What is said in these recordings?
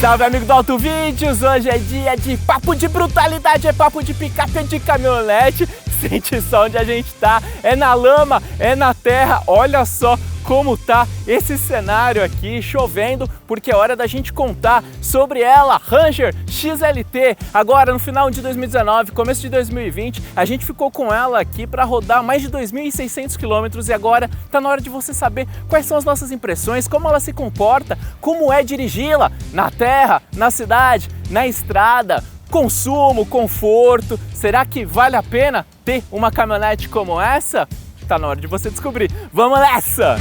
Salve, amigo do Auto Vídeos! Hoje é dia de papo de brutalidade, é papo de picape, é de caminhonete. Sente só onde a gente tá, é na lama, é na terra. Olha só como tá esse cenário aqui, chovendo, porque é hora da gente contar sobre ela, Ranger XLT. Agora, no final de 2019, começo de 2020, a gente ficou com ela aqui para rodar mais de 2.600 quilômetros e agora tá na hora de você saber quais são as nossas impressões, como ela se comporta, como é dirigi-la na terra, na cidade, na estrada, consumo, conforto. Será que vale a pena ter uma caminhonete como essa? Tá na hora de você descobrir. Vamos nessa!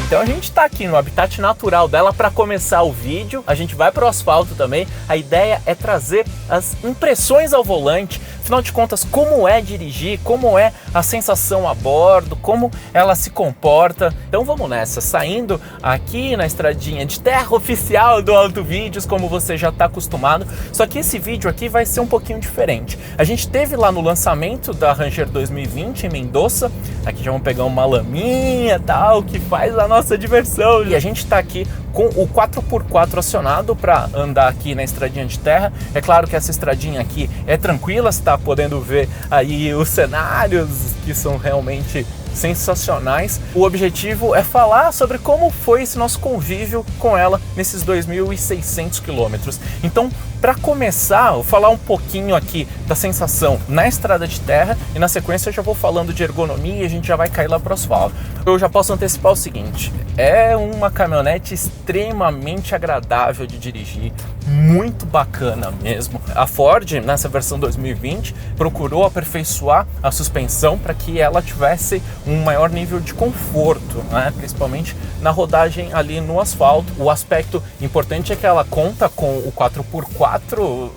Então a gente tá aqui no habitat natural dela para começar o vídeo. A gente vai para o asfalto também. A ideia é trazer as impressões ao volante. Afinal de contas, como é dirigir, como é a sensação a bordo, como ela se comporta. Então vamos nessa, saindo aqui na estradinha de terra oficial do Auto Vídeos, como você já está acostumado. Só que esse vídeo aqui vai ser um pouquinho diferente. A gente teve lá no lançamento da Ranger 2020 em Mendoza. Aqui já vamos pegar uma laminha e tal, que faz a nossa diversão. E a gente está aqui com o 4x4 acionado para andar aqui na estradinha de terra. É claro que essa estradinha aqui é tranquila, você está podendo ver aí os cenários que são realmente sensacionais. O objetivo é falar sobre como foi esse nosso convívio com ela nesses 2.600 quilômetros. Então, para começar, eu vou falar um pouquinho aqui da sensação na estrada de terra e na sequência eu já vou falando de ergonomia e a gente já vai cair lá para o asfalto. Eu já posso antecipar o seguinte, é uma caminhonete extremamente agradável de dirigir, muito bacana mesmo. A Ford, nessa versão 2020, procurou aperfeiçoar a suspensão para que ela tivesse um maior nível de conforto, né? Principalmente na rodagem ali no asfalto. O aspecto importante é que ela conta com o 4x4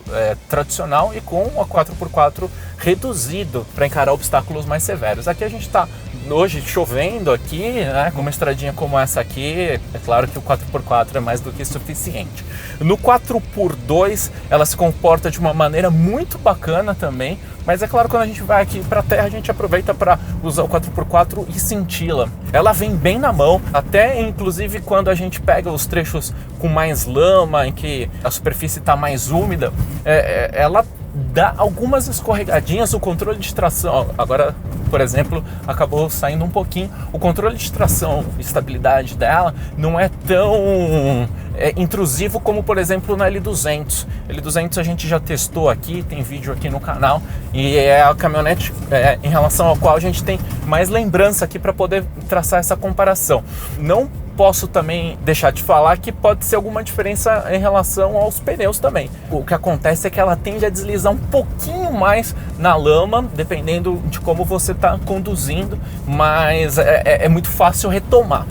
tradicional e com o 4x4 reduzido para encarar obstáculos mais severos. Aqui a gente está hoje chovendo aqui, né, com uma estradinha como essa aqui, é claro que o 4x4 é mais do que suficiente. No 4x2 ela se comporta de uma maneira muito bacana também, mas é claro, quando a gente vai aqui para a terra, a gente aproveita para usar o 4x4 e senti-la. Ela vem bem na mão, até inclusive quando a gente pega os trechos com mais lama, em que a superfície está mais úmida, ela dá algumas escorregadinhas. O controle de tração, agora, por exemplo, acabou saindo um pouquinho. O controle de tração e estabilidade dela não é tão intrusivo como, por exemplo, na L200. L200 a gente já testou aqui, tem vídeo aqui no canal, e é a caminhonete em relação ao qual a gente tem mais lembrança aqui para poder traçar essa comparação. Não posso também deixar de falar que pode ser alguma diferença em relação aos pneus também. O que acontece é que ela tende a deslizar um pouquinho mais na lama, dependendo de como você está conduzindo, mas é muito fácil retomar.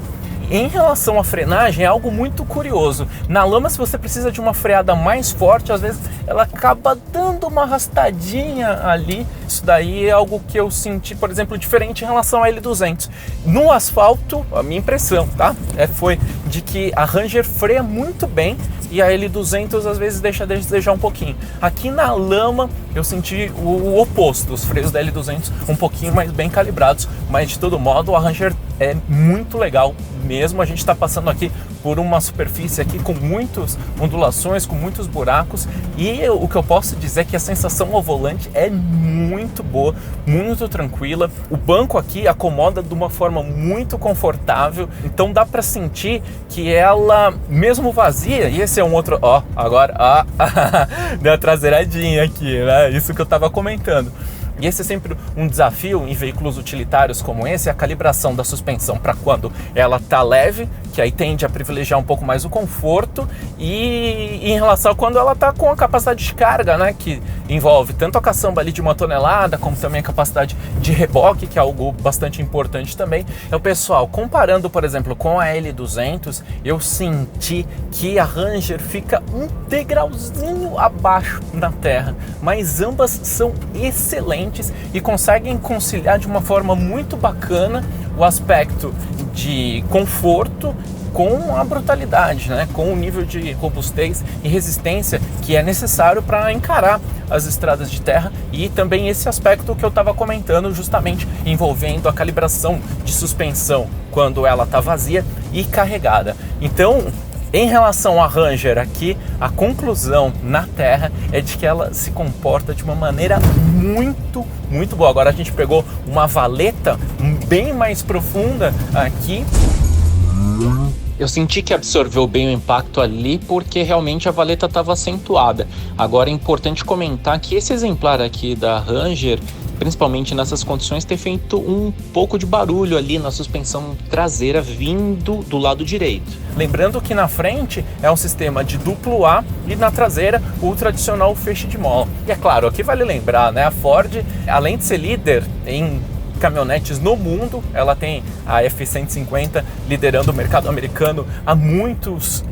Em relação à frenagem, é algo muito curioso. Na lama, se você precisa de uma freada mais forte, às vezes ela acaba dando uma arrastadinha ali. Isso daí é algo que eu senti, por exemplo, diferente em relação à L200. No asfalto, a minha impressão, tá? Foi de que a Ranger freia muito bem e a L200 às vezes deixa a desejar um pouquinho. Aqui na lama eu senti o oposto, os freios da L200 um pouquinho mais bem calibrados, mas de todo modo a Ranger é muito legal mesmo. A gente está passando aqui por uma superfície aqui com muitas ondulações, com muitos buracos, e o que eu posso dizer é que a sensação ao volante é muito boa, muito tranquila. O banco aqui acomoda de uma forma muito confortável, então dá para sentir que ela, mesmo vazia, e esse é um outro, agora, deu uma traseiradinha aqui, né? Isso que eu estava comentando. E esse é sempre um desafio em veículos utilitários como esse, a calibração da suspensão para quando ela está leve, que aí tende a privilegiar um pouco mais o conforto, e em relação a quando ela está com a capacidade de carga, né, que envolve tanto a caçamba ali de 1 tonelada, como também a capacidade de reboque, que é algo bastante importante também. Então, pessoal, comparando, por exemplo, com a L200, eu senti que a Ranger fica um degrauzinho abaixo na terra, mas ambas são excelentes e conseguem conciliar de uma forma muito bacana o aspecto de conforto com a brutalidade, né? Com o nível de robustez e resistência que é necessário para encarar as estradas de terra, e também esse aspecto que eu estava comentando, justamente envolvendo a calibração de suspensão quando ela está vazia e carregada. Então, em relação à Ranger aqui, a conclusão na terra é de que ela se comporta de uma maneira muito boa. Agora a gente pegou uma valeta bem mais profunda aqui. Eu senti que absorveu bem o impacto ali porque realmente a valeta estava acentuada. Agora é importante comentar que esse exemplar aqui da Ranger, principalmente nessas condições, tem feito um pouco de barulho ali na suspensão traseira vindo do lado direito. Lembrando que na frente é um sistema de duplo A e na traseira o tradicional feixe de mola. E é claro, aqui vale lembrar, né, a Ford, além de ser líder em caminhonetes no mundo, ela tem a F-150 liderando o mercado americano há muitos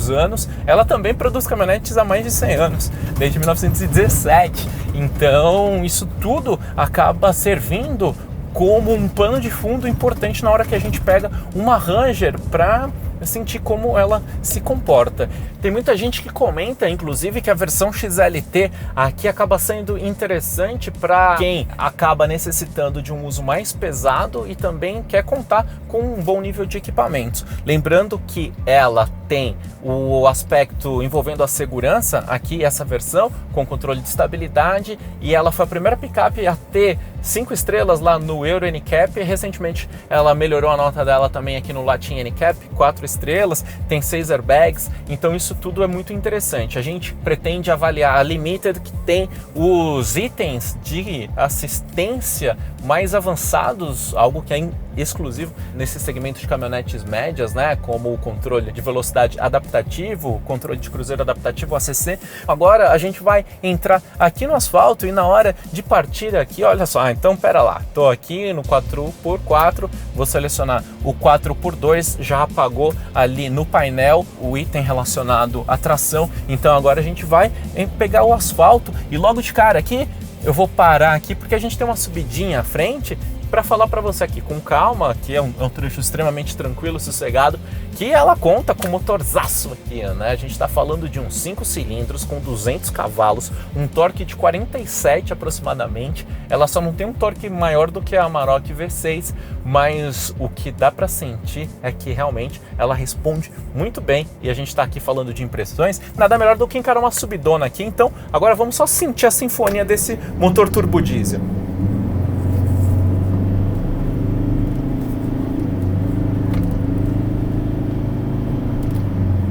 anos. Ela também produz caminhonetes há mais de 100 anos, desde 1917. Então isso tudo acaba servindo como um pano de fundo importante na hora que a gente pega uma Ranger para sentir como ela se comporta. Tem muita gente que comenta, inclusive, que a versão XLT aqui acaba sendo interessante para quem acaba necessitando de um uso mais pesado e também quer contar com um bom nível de equipamentos. Lembrando que ela tem o aspecto envolvendo a segurança aqui, essa versão com controle de estabilidade, e ela foi a primeira picape a ter 5 estrelas lá no Euro NCAP. Recentemente ela melhorou a nota dela também aqui no Latin NCAP, 4 estrelas, tem 6 airbags, então isso tudo é muito interessante. A gente pretende avaliar a Limited, que tem os itens de assistência mais avançados, algo que é exclusivo nesse segmento de caminhonetes médias, né, como o controle de velocidade adaptativo, o controle de cruzeiro adaptativo ACC. Agora a gente vai entrar aqui no asfalto e na hora de partir aqui, olha só, então pera lá, tô aqui no 4x4, vou selecionar o 4x2, já apagou ali no painel o item relacionado à tração, então agora a gente vai pegar o asfalto e logo de cara aqui eu vou parar aqui porque a gente tem uma subidinha à frente para falar para você aqui com calma, que é um trecho extremamente tranquilo, sossegado, que ela conta com motorzaço aqui, né? A gente está falando de uns 5 cilindros com 200 cavalos, um torque de 47 aproximadamente. Ela só não tem um torque maior do que a Amarok V6, mas o que dá para sentir é que realmente ela responde muito bem, e a gente está aqui falando de impressões, nada melhor do que encarar uma subidona aqui. Então agora vamos só sentir a sinfonia desse motor turbo diesel.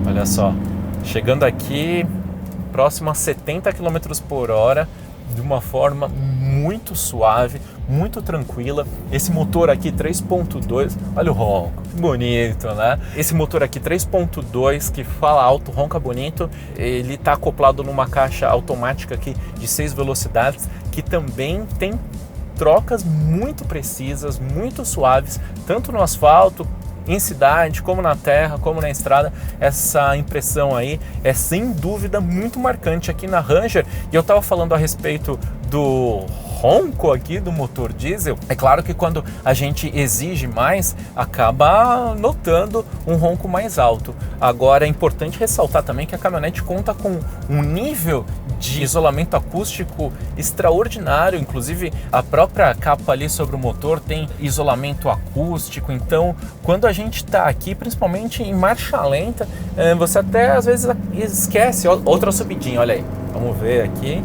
Olha só, chegando aqui próximo a 70 km por hora, de uma forma muito suave, muito tranquila. Esse motor aqui 3.2, olha o ronco, bonito, né? Esse motor aqui 3.2 que fala alto, ronca bonito, ele está acoplado numa caixa automática aqui de 6 velocidades, que também tem trocas muito precisas, muito suaves, tanto no asfalto, em cidade, como na terra, como na estrada. Essa impressão aí é sem dúvida muito marcante aqui na Ranger. E eu estava falando a respeito do ronco aqui do motor diesel. É claro que quando a gente exige mais, acaba notando um ronco mais alto. Agora é importante ressaltar também que a caminhonete conta com um nível de isolamento acústico extraordinário. Inclusive a própria capa ali sobre o motor tem isolamento acústico. Então quando a gente está aqui, principalmente em marcha lenta, você até às vezes esquece. Outra subidinha, olha aí, vamos ver aqui.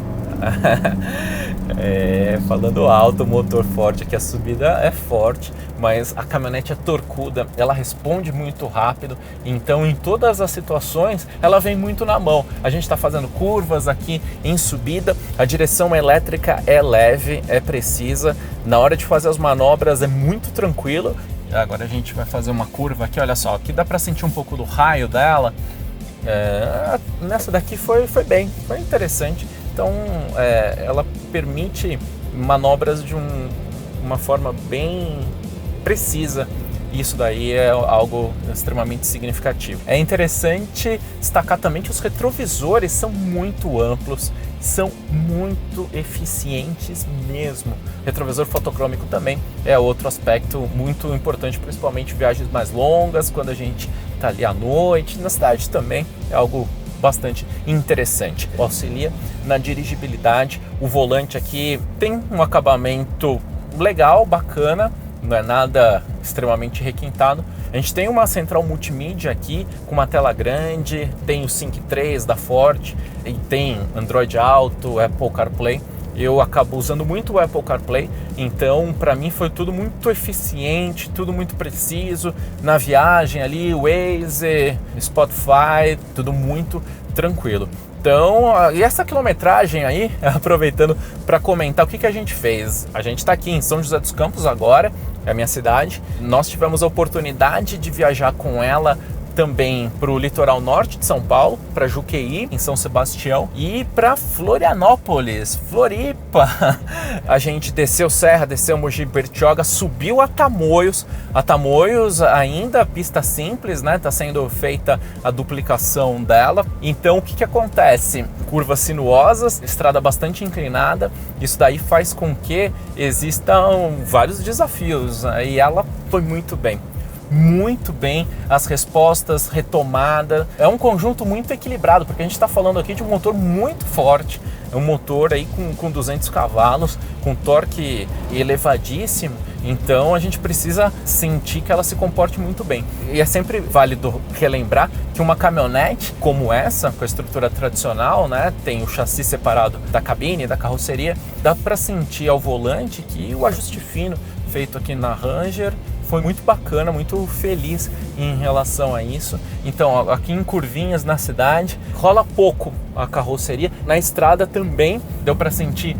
Falando alto, o motor forte aqui, a subida é forte, mas a caminhonete é torcuda, ela responde muito rápido, então em todas as situações ela vem muito na mão. A gente está fazendo curvas aqui em subida, a direção elétrica é leve, é precisa, na hora de fazer as manobras é muito tranquilo. Agora a gente vai fazer uma curva aqui, olha só, aqui dá para sentir um pouco do raio dela. Nessa daqui foi bem, foi interessante. Então ela permite manobras de uma forma bem precisa. Isso daí é algo extremamente significativo. É interessante destacar também que os retrovisores são muito amplos, são muito eficientes mesmo. Retrovisor fotocrômico também é outro aspecto muito importante, principalmente em viagens mais longas, quando a gente aproveita ali à noite, na cidade também é algo bastante interessante. Auxilia na dirigibilidade. O volante aqui tem um acabamento legal, bacana, não é nada extremamente requintado. A gente tem uma central multimídia aqui com uma tela grande, tem o Sync 3 da Ford e tem Android Auto, Apple CarPlay. Eu acabo usando muito o Apple CarPlay, então para mim foi tudo muito eficiente, tudo muito preciso. Na viagem ali, Waze, Spotify, tudo muito tranquilo. Então, e essa quilometragem aí, aproveitando para comentar o que a gente fez. A gente está aqui em São José dos Campos agora, é a minha cidade. Nós tivemos a oportunidade de viajar com ela também para o litoral norte de São Paulo, para Juqueí, em São Sebastião, e para Florianópolis, Floripa. A gente desceu Serra, desceu Mogi Bertioga, subiu a Tamoios. A Tamoios ainda pista simples, né? Tá sendo feita a duplicação dela. Então o que acontece? Curvas sinuosas, estrada bastante inclinada. Isso daí faz com que existam vários desafios, né? E ela foi muito bem, as respostas, retomada. É um conjunto muito equilibrado, porque a gente está falando aqui de um motor muito forte, é um motor aí com 200 cavalos, com torque elevadíssimo, então a gente precisa sentir que ela se comporte muito bem. E é sempre válido relembrar que uma caminhonete como essa, com a estrutura tradicional, né, tem o chassi separado da cabine, da carroceria, dá para sentir ao volante que o ajuste fino feito aqui na Ranger foi muito bacana, muito feliz em relação a isso. Então, aqui em curvinhas na cidade, rola pouco a carroceria. Na estrada também deu para sentir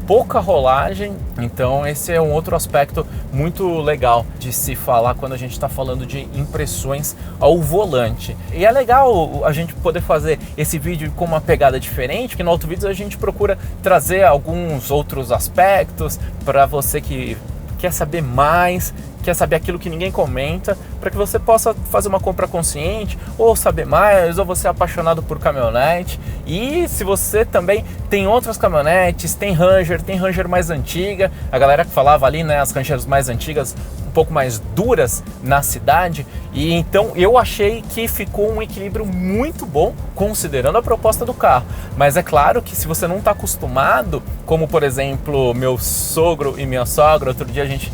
pouca rolagem. Então, esse é um outro aspecto muito legal de se falar quando a gente está falando de impressões ao volante. E é legal a gente poder fazer esse vídeo com uma pegada diferente, porque no Auto Vídeos a gente procura trazer alguns outros aspectos para você que quer saber mais, quer saber aquilo que ninguém comenta, para que você possa fazer uma compra consciente, ou saber mais, ou você é apaixonado por caminhonete. E se você também tem outras caminhonetes, tem Ranger mais antiga, a galera que falava ali, né, as Rangers mais antigas, um pouco mais duras na cidade, e então eu achei que ficou um equilíbrio muito bom, considerando a proposta do carro. Mas é claro que se você não está acostumado, como por exemplo meu sogro e minha sogra, outro dia a gente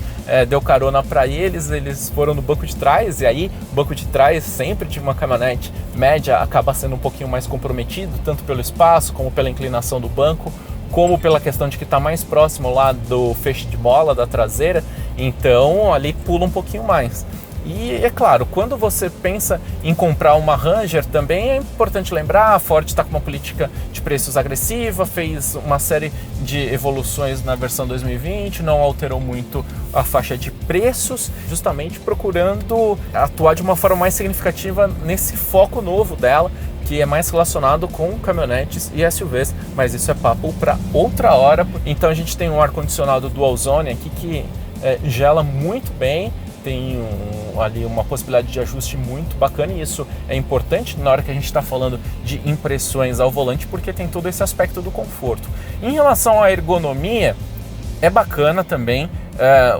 deu carona para eles foram no banco de trás, e aí o banco de trás sempre de uma caminhonete média acaba sendo um pouquinho mais comprometido, tanto pelo espaço, como pela inclinação do banco, como pela questão de que está mais próximo lá do feixe de mola da traseira, então ali pula um pouquinho mais. E é claro, quando você pensa em comprar uma Ranger, também é importante lembrar, a Ford está com uma política de preços agressiva, fez uma série de evoluções na versão 2020, não alterou muito a faixa de preços, justamente procurando atuar de uma forma mais significativa nesse foco novo dela, que é mais relacionado com caminhonetes e SUVs, mas isso é papo para outra hora. Então a gente tem um ar-condicionado Dual Zone aqui que gela muito bem, tem ali uma possibilidade de ajuste muito bacana, e isso é importante na hora que a gente está falando de impressões ao volante, porque tem todo esse aspecto do conforto. Em relação à ergonomia, é bacana também.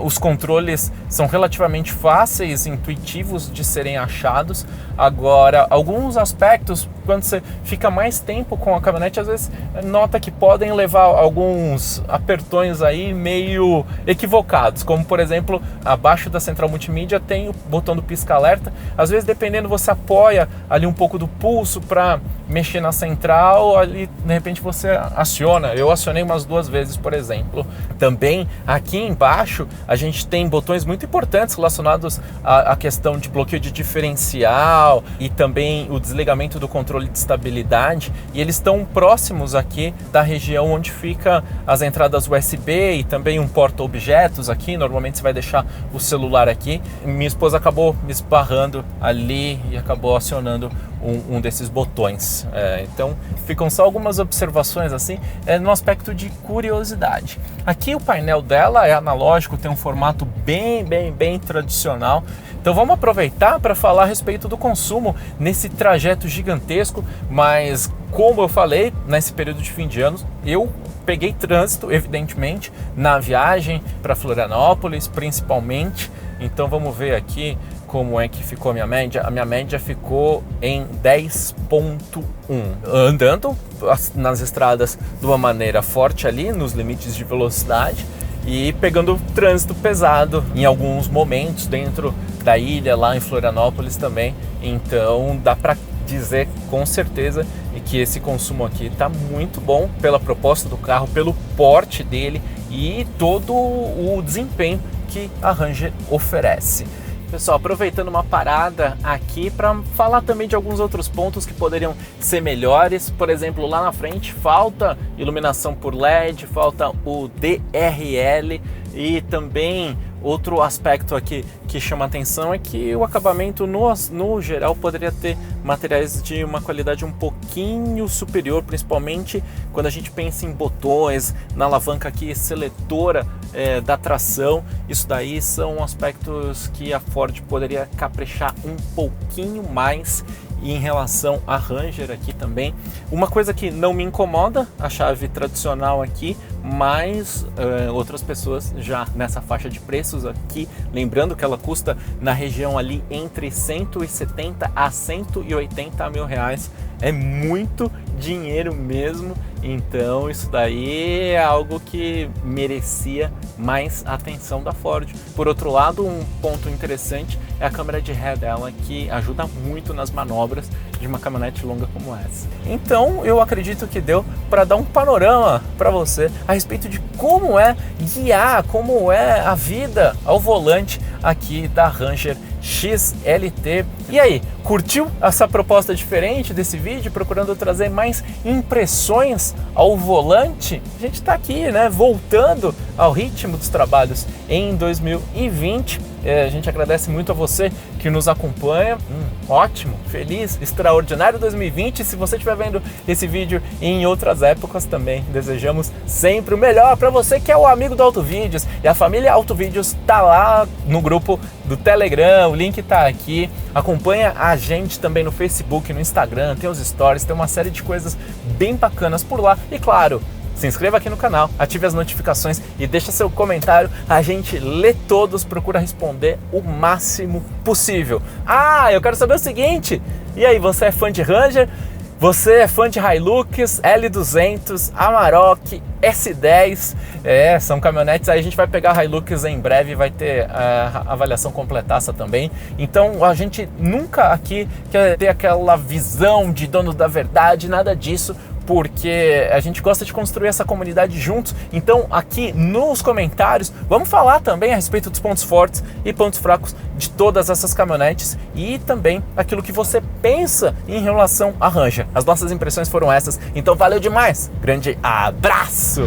Os controles são relativamente fáceis, intuitivos de serem achados. Agora, alguns aspectos, quando você fica mais tempo com a caminhonete, às vezes nota que podem levar alguns apertões aí meio equivocados, como por exemplo, abaixo da central multimídia tem o botão do pisca-alerta. Às vezes, dependendo, você apoia ali um pouco do pulso para mexer na central, ali de repente você aciona. Eu acionei umas 2 vezes, por exemplo. Também aqui embaixo a gente tem botões muito importantes relacionados à questão de bloqueio de diferencial e também o desligamento do controle de estabilidade, e eles estão próximos aqui da região onde fica as entradas USB e também um porta-objetos aqui. Normalmente você vai deixar o celular aqui. Minha esposa acabou me esbarrando ali e acabou acionando um desses botões. Então ficam só algumas observações assim, no aspecto de curiosidade. Aqui o painel dela é analógico, tem um formato bem tradicional. Então vamos aproveitar para falar a respeito do consumo nesse trajeto gigantesco, mas como eu falei, nesse período de fim de ano, eu peguei trânsito, evidentemente, na viagem para Florianópolis, principalmente. Então vamos ver aqui como é que ficou a minha média ficou em 10.1. Andando nas estradas de uma maneira forte ali, nos limites de velocidade, e pegando trânsito pesado em alguns momentos dentro da ilha, lá em Florianópolis também. Então dá para dizer com certeza que esse consumo aqui está muito bom pela proposta do carro, pelo porte dele e todo o desempenho que a Ranger oferece. Pessoal, aproveitando uma parada aqui para falar também de alguns outros pontos que poderiam ser melhores. Por exemplo, lá na frente falta iluminação por LED, falta o DRL, e também outro aspecto aqui que chama atenção é que o acabamento no geral poderia ter materiais de uma qualidade um pouquinho superior, principalmente quando a gente pensa em botões, na alavanca aqui seletora da tração. Isso daí são aspectos que a Ford poderia caprichar um pouquinho mais. E em relação à Ranger aqui também, uma coisa que não me incomoda, a chave tradicional aqui, mas outras pessoas já nessa faixa de preços aqui, lembrando que ela custa na região ali entre 170 a 180 mil reais, é muito dinheiro mesmo. Então isso daí é algo que merecia mais atenção da Ford. Por outro lado, um ponto interessante é a câmera de ré dela, que ajuda muito nas manobras de uma caminhonete longa como essa. Então eu acredito que deu para dar um panorama para você a respeito de como é guiar, como é a vida ao volante aqui da Ranger XLT. E aí, curtiu essa proposta diferente desse vídeo, procurando trazer mais impressões ao volante? A gente está aqui, né, voltando ao ritmo dos trabalhos em 2020. A gente agradece muito a você que nos acompanha. Ótimo, feliz, extraordinário 2020. Se você estiver vendo esse vídeo em outras épocas também, desejamos sempre o melhor para você que é o amigo do Autovídeos. E a família Autovídeos tá lá no grupo do Telegram, o link tá aqui. Acompanha a gente também no Facebook, no Instagram, tem os stories, tem uma série de coisas bem bacanas por lá. E claro, se inscreva aqui no canal, ative as notificações e deixa seu comentário. A gente lê todos, procura responder o máximo possível. Eu quero saber o seguinte: e aí, você é fã de Ranger? Você é fã de Hilux, L200, Amarok, S10? São caminhonetes. Aí a gente vai pegar a Hilux em breve, vai ter a avaliação completaça também. Então a gente nunca aqui quer ter aquela visão de dono da verdade, nada disso, porque a gente gosta de construir essa comunidade juntos. Então aqui nos comentários vamos falar também a respeito dos pontos fortes e pontos fracos de todas essas caminhonetes e também aquilo que você pensa em relação à Ranger. As nossas impressões foram essas, então valeu demais, grande abraço!